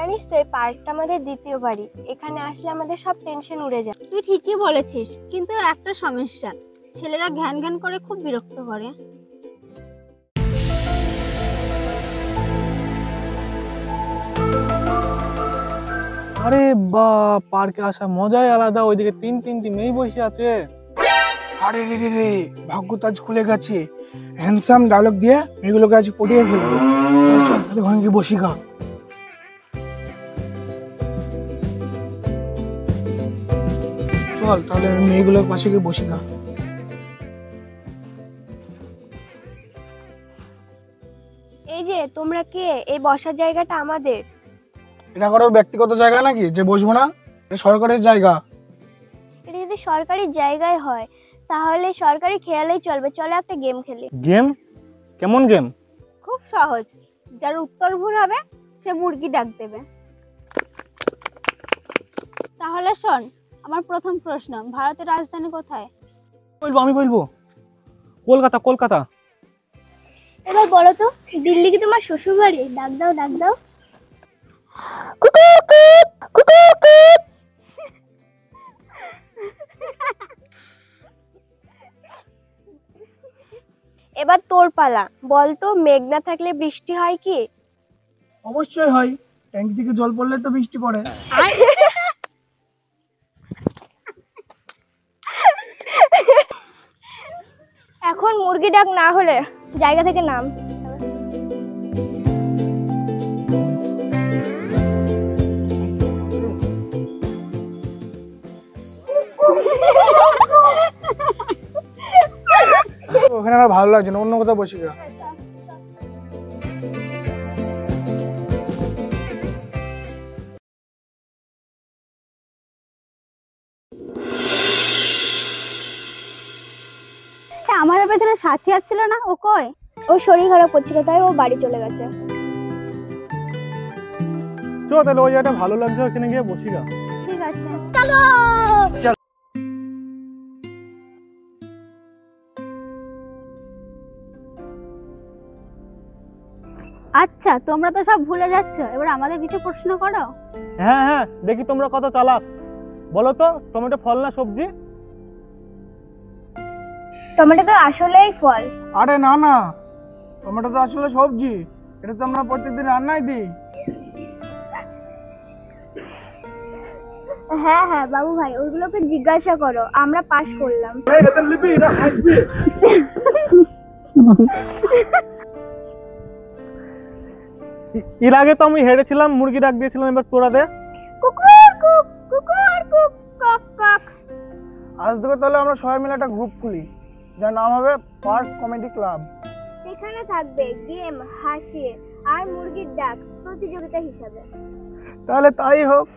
জানিস তো এই পার্কটা আমাদের দ্বিতীয় বাড়ি। এখানে আসলে আমাদের সব টেনশন উড়ে যায়। তুই ঠিকই বলেছিস, কিন্তু একটা সমস্যা, ছেলেরা ঘ্যান ঘ্যান করে খুব বিরক্ত করে। আরে বা, পার্কে আসা মজাই আলাদা। ওইদিকে তিনটি মেয়ে বসে আছে। আরে রে রে রে, ভাগ্য তো আজ খুলে গেছে। হ্যান্ডসাম ডায়লগ দিয়ে মেয়েগুলোকে আজ পটিয়ে ফেলবো। চল চল তাহলে ওখানে গিয়ে বসি গা। চল তাহলে মেয়েগুলোর পাশে গিয়ে বসি গা। এই যে তোমরা কে? এই বসার জায়গাটা আমাদের। এটা কারোর ব্যক্তিগত জায়গা নাকি যে বসবো না? এটা সরকারের জায়গা। এটা যদি সরকারি জায়গায় হয় তাহলে সরকারি খেয়ালেই চলবে। চলো একটা গেম খেলি। গেম? কেমন গেম? খুব সহজ, যার উত্তর ভুল হবে সে মুরগি ডাক দেবে। তাহলে শোন, আমার প্রথম প্রশ্ন, ভারতের রাজধানী কোথায়? আমি বলবো কলকাতা। কলকাতা। এবার বলো তো, দিল্লি কি তোমার শ্বশুর বাড়ি? ডাক দাও ডাক দাও। এবার তোর পালা। বলতো মেঘ না থাকলে বৃষ্টি হয় কি? অবশ্যই হয়, ট্যাঙ্কি থেকে জল পড়লে তো বৃষ্টি পড়ে। এখন মুরগি ডাক না হলে জায়গা থেকে নাম। ওখানে আর ভালো লাগছে না, অন্য কোথাও বসি গা। আমাদের পেছনে সাথী আসছিল না, ও কই? ও শরীর খারাপ হচ্ছিল তাই ও বাড়ি চলে গেছে। চল তাহলে ওই জায়গাটা ভালো লাগছে, ওখানে গিয়ে বসি গা। ঠিক আছে, চলো। আচ্ছা তোমরা তো সব ভুলে যাচ্ছ, এবার আমাদের কিছু প্রশ্ন করো। হ্যাঁ হ্যাঁ, দেখি তোমরা কত চালাক। বলো তো, টমেটো ফল না সবজি? টমেটো তো আসলেই ফল। আরে না না, টমেটো তো আসলে সবজি। এটা তো আমরা প্রত্যেকদিন রান্নায় দিই। হ্যাঁ হ্যাঁ বাবু ভাই, ওইগুলোকে জিজ্ঞাসা করো, আমরা পাস করলাম। এর আগে তো আমি হেরেছিলাম, মুরগি ডাক দিয়েছিলাম, এবার তোরা দে। কুকুর কুক কুকুর কুক কক কক। আজ থেকে তাহলে আমরা সবাই মিলে একটা গ্রুপ খুলি, যার নাম হবে পার্ক কমেডি ক্লাব। সেখানে থাকবে গেম, হাসি আর মুরগির ডাক প্রতিযোগিতা হিসাবে। তাহলে তাই হোক।